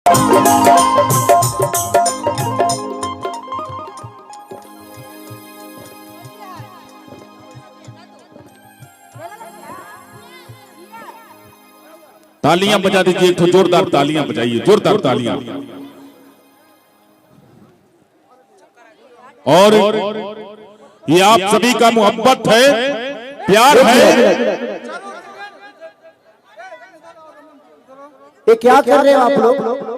तालियां बजा दीजिए, एक जोरदार तालियां बजाइए, जोरदार तालियां। और ये आप सभी का मोहब्बत है, प्यार है। ये क्या कर रहे हो आप लोग?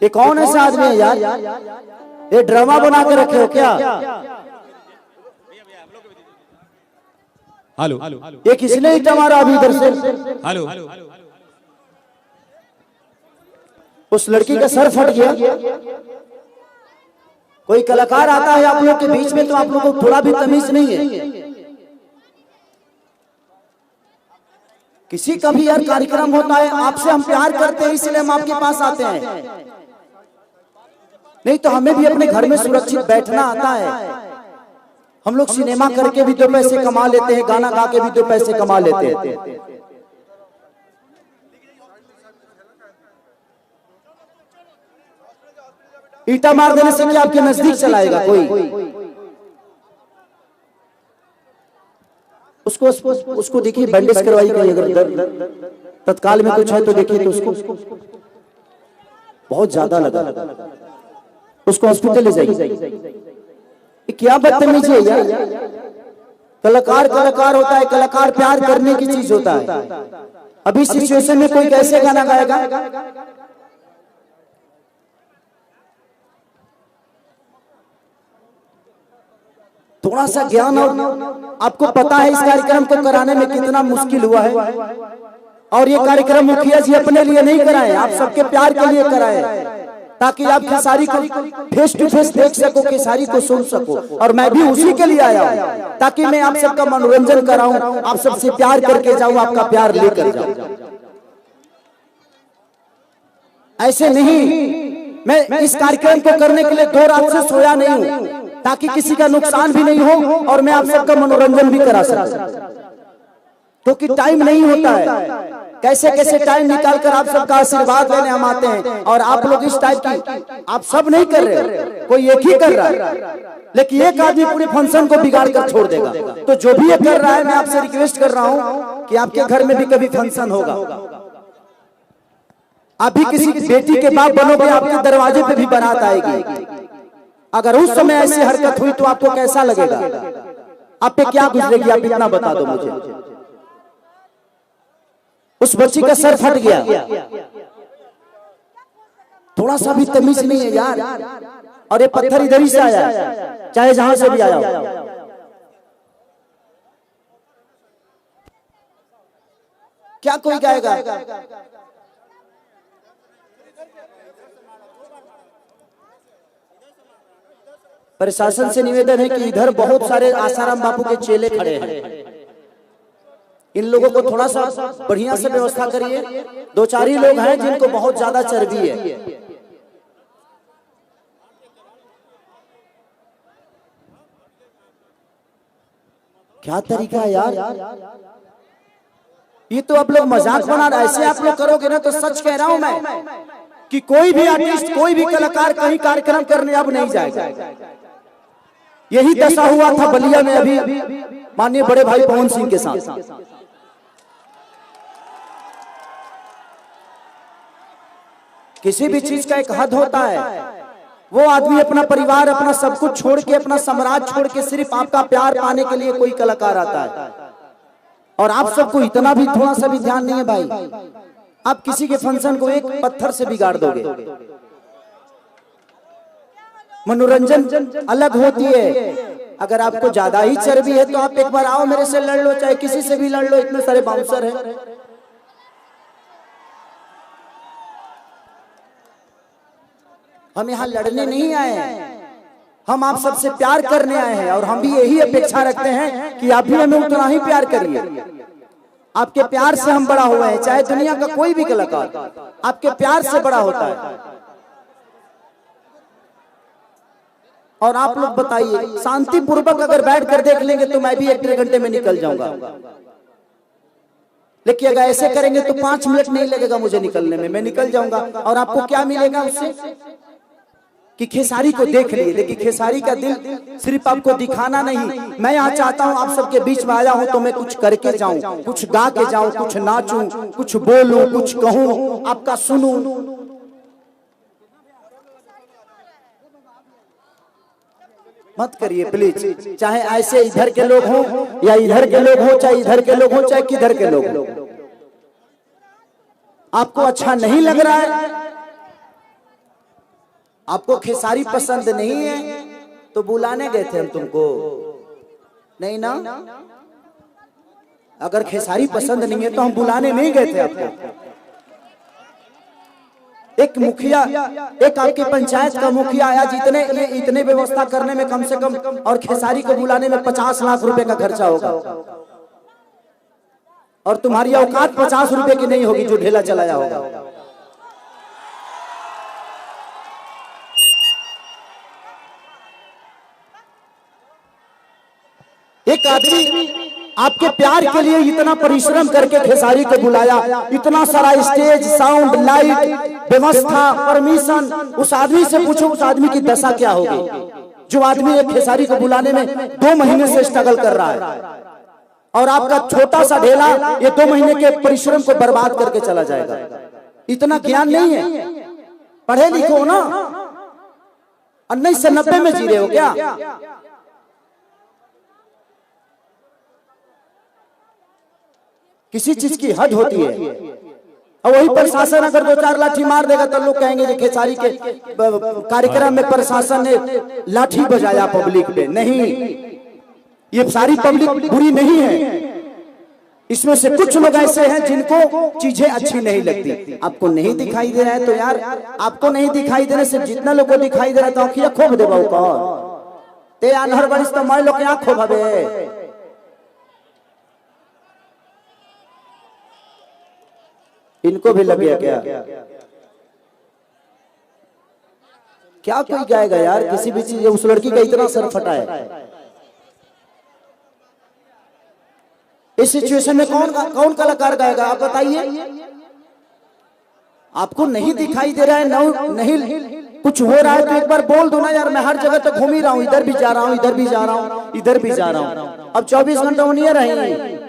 ये कौन ऐसा आदमी है यार? ये ड्रामा बना के रखे हो क्या? हेलो, ये किसने ईटा मारा अभी इधर से? हेलो, उस लड़की का सर फट गया। कोई कलाकार आता है आप लोग के बीच में तो आप लोगों को थोड़ा भी तमीज नहीं है। किसी का भी यार कार्यक्रम होता है, आपसे हम प्यार करते हैं इसलिए हम आपके पास आते हैं, नहीं तो हमें भी अपने घर में सुरक्षित बैठना आता है। हम लोग सिनेमा करके भी 2 पैसे कमा लेते हैं, गाना गा के भी 2 पैसे कमा लेते हैं। ईटा मार देने से क्या आपके नजदीक चलाएगा कोई? उसको देखिए, बैंडेज करवाई गई। अगर दर्द तत्काल में कुछ है तो देखिए, तो उसको बहुत ज्यादा लगा, उसको हॉस्पिटल ले जाइए। क्या बदतमीजी है यार? कलाकार कलाकार होता है, कलाकार प्यार करने की चीज होता है। अभी सिचुएशन में कोई कैसे गाना गाएगा? थोड़ा सा ज्ञान, और आपको पता है इस कार्यक्रम को कराने में कितना मुश्किल हुआ है। और ये कार्यक्रम मुखिया जी अपने लिए नहीं कराए, आप सबके प्यार के लिए कराए, ताकि आप खेसारी को फेस टू फेस देख सको, खेसारी को सुन सको। और मैं भी उसी के लिए आया हूं, ताकि मैं आप सबका मनोरंजन कराऊं, आप सबसे प्यार करके जाऊं, आपका प्यार लेकर जाऊं। ऐसे नहीं, मैं इस कार्यक्रम को करने के लिए 2 रात से सोया नहीं हूं, ताकि किसी का नुकसान भी नहीं हो और मैं आप सबका मनोरंजन भी करा सकूं, क्योंकि टाइम नहीं होता है। कैसे कैसे टाइम निकाल कर आप सबका आशीर्वाद लेने हम आते हैं, और आप लोग इस टाइप की आप सब नहीं कर रहे, कोई एक ही कर रहा है, लेकिन एक आदमी पूरे फंक्शन को बिगाड़ कर छोड़ देगा। तो जो भी ये कर रहा है, मैं आपसे रिक्वेस्ट कर रहा हूं कि आपके घर में भी कभी फंक्शन होगा, आप भी किसी बेटी के बाप बनोगे, आपके दरवाजे पे भी बारात आएगी। अगर उस समय ऐसी हरकत हुई तो आपको कैसा लगेगा? आप पे क्या गुजरेगी? आप इतना बता दो मुझे। उस बच्ची का सर फट गया, थोड़ा सा भी तमीज नहीं है यार। और ये पत्थर इधर ही से आया, चाहे जहां से भी आया हो। क्या कोई गाएगा? प्रशासन से निवेदन है कि इधर बहुत सारे आसाराम बापू के चेले खड़े हैं, इन लोगों को थोड़ा सा बढ़िया से व्यवस्था करिए। 2-4 ही लोग हैं जिनको बहुत ज्यादा चर्बी है। क्या तरीका है यार? ये तो आप लोग मजाक बना रहे, ऐसे आप लोग करोगे ना तो सच कह रहा हूं मैं कि कोई भी आर्टिस्ट, कोई भी कलाकार कहीं कार्यक्रम करने अब नहीं जाएगा। यही दशा हुआ था बलिया में अभी माननीय बड़े भाई पवन सिंह के साथ। किसी भी चीज का एक हद होता है। वो आदमी अपना परिवार, अपना सब कुछ छोड़ के, अपना साम्राज्य छोड़ के सिर्फ आपका प्यार पाने के लिए कोई कलाकार आता है। और आप सबको इतना भी थोड़ा सा भी ध्यान नहीं है भाई। आप किसी के फंक्शन को एक पत्थर से बिगाड़ दोगे। मनोरंजन अलग होती है। अगर आपको ज्यादा ही चर्बी है तो आप एक बार आओ, मेरे से लड़ लो, चाहे किसी से भी लड़ लो, इतने सारे बाउंसर हैं। हम यहाँ लड़ने नहीं आए हैं, हम आप सबसे प्यार करने आए हैं। और हम भी यही अपेक्षा रखते हैं कि आप भी हमें उतना ही प्यार करिए। आपके प्यार से हम बड़ा हुए हैं, चाहे दुनिया का कोई भी कलाकार आपके प्यार से बड़ा होता है। और आप लोग बताइए, शांति पूर्वक अगर बैठ कर देख लेंगे तो मैं भी 1-1.5 घंटे में निकल जाऊंगा। लेकिन अगर ऐसे करेंगे तो 5 मिनट नहीं लगेगा मुझे निकलने में, मैं निकल जाऊंगा। और आपको क्या मिलेगा उससे कि खेसारी को देख लिए, लेकिन खेसारी का दिल सिर्फ आपको दिखाना नहीं। मैं यहाँ चाहता हूँ आप सबके बीच में आया हूँ तो मैं कुछ करके जाऊं, कुछ गा के जाऊं, कुछ नाचूं, कुछ बोलूं, कुछ कहूं, आपका सुनूं। मत करिए प्लीज, चाहे ऐसे इधर के लोग हों या इधर के लोग हों, चाहे इधर के लोग हों चाहे किधर के लोग हों। आपको अच्छा नहीं लग रहा है, आपको खेसारी पसंद नहीं है तो बुलाने गए थे हम तुमको, नहीं ना? अगर खेसारी पसंद नहीं है तो हम बुलाने नहीं गए थे आपको। एक मुखिया, एक आपकी पंचायत का मुखिया आया, जितने इतने व्यवस्था करने में कम से कम और खेसारी को बुलाने में 50 लाख रुपए का खर्चा होगा, और तुम्हारी औकात 50 रुपए की नहीं होगी जो ढेला चलाया होगा। एक आदमी आपके प्यार के लिए इतना परिश्रम करके खेसारी को बुलाया, इतना सारा स्टेज, साउंड, लाइट, व्यवस्था, परमिशन। उस आदमी से पूछो उस आदमी की दशा क्या होगी जो आदमी एक खेसारी को बुलाने में 2 महीने से स्ट्रगल कर रहा है, और आपका छोटा सा ढेला ये 2 महीने के परिश्रम को बर्बाद करके चला जाएगा। इतना ज्ञान नहीं है, पढ़े लिखो हो ना, 1990 में जी रहे हो क्या? किसी चीज की हद होती है, और वही प्रशासन अगर 2-4 लाठी मार देगा तो लोग कहेंगे कि खेसारी के कार्यक्रम में प्रशासन ने लाठी बजाया पब्लिक पे। नहीं, ये सारी पब्लिक बुरी नहीं है, इसमें से कुछ लोग ऐसे हैं जिनको चीजें अच्छी नहीं लगती। आपको नहीं दिखाई दे रहा है तो यार, आपको नहीं दिखाई दे रहा, सिर्फ जितना लोग को दिखाई दे रहा है तो आंखिया खोब देबा ऊपर ते अनहर बरिस तो मैं लोग आंख खोबे। इनको भी लग गया क्या? क्या कोई गाएगा यार किसी भी चीज? उस लड़की का इतना सर फटा है, इस सिचुएशन में कौन कलाकार गाएगा? आप बताइए। आपको नहीं दिखाई दे रहा है, नहीं कुछ हो रहा है तो एक बार बोल दो ना यार, मैं हर जगह तक घूम ही रहा हूँ, इधर भी जा रहा हूँ, इधर भी जा रहा हूँ, इधर भी जा रहा हूँ। अब 24 घंटा नहीं रहे।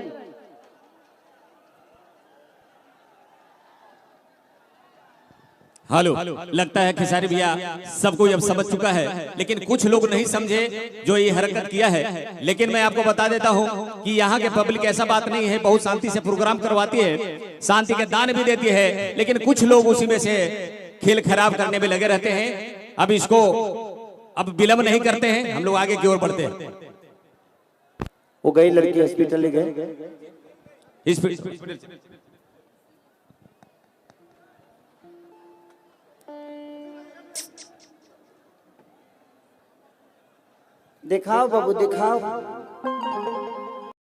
हेलो, लगता है खेसारी भैया सबको अब समझ चुका है, लेकिन कुछ लोग नहीं समझे जो ये हरकत किया है। लेकिन मैं आपको बता देता हूं कि यहाँ के पब्लिक ऐसा बात नहीं है, बहुत शांति से प्रोग्राम करवाती है, शांति के दान भी देती है, लेकिन कुछ लोग उसी में से खेल खराब करने में लगे रहते हैं। अब इसको अब विलंब नहीं करते हैं, हम लोग आगे की ओर बढ़ते हैं। वो गई लड़की हॉस्पिटल गए, दिखाओ बाबू दिखाओ।